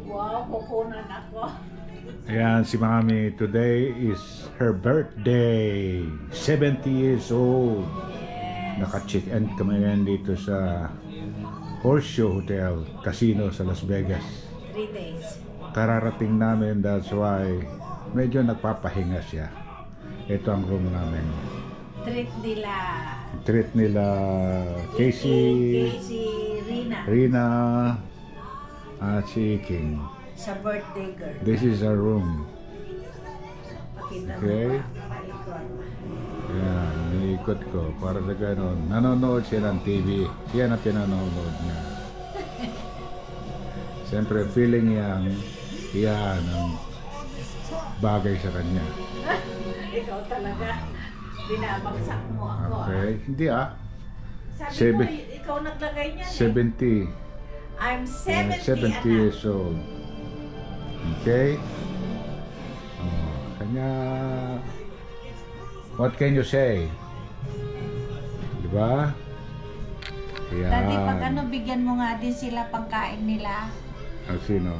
Wow, kukunan ako. Ayan, si Mami, today is her birthday. 70 years old. Yes. Naka-check-in kami ngayon dito sa Horseshoe Hotel, Casino sa Las Vegas. 3 days. Kararating namin, that's why medyo nagpapahinga siya. Ito ang room namin. Treat nila Casey, Rina, at si King. Sa birthday girl. This is our room. Pakita Okay. mo. Paikot. Ayan, niikot ko para sa ganon. Nanonood siya ng TV. Yan ang pinanonood niya. Siyempre, feeling yan ang bagay sa kanya. Ikaw talaga. Binabagsak mo ako. Okay. Hindi Sabi mo, ikaw naglagay niya. 70. I'm 70, 70 years old. Okay? Oh, kanya... What can you say? Diba? Yan. Daddy, pag ano, bigyan mo nga din sila pangkain nila. Sino?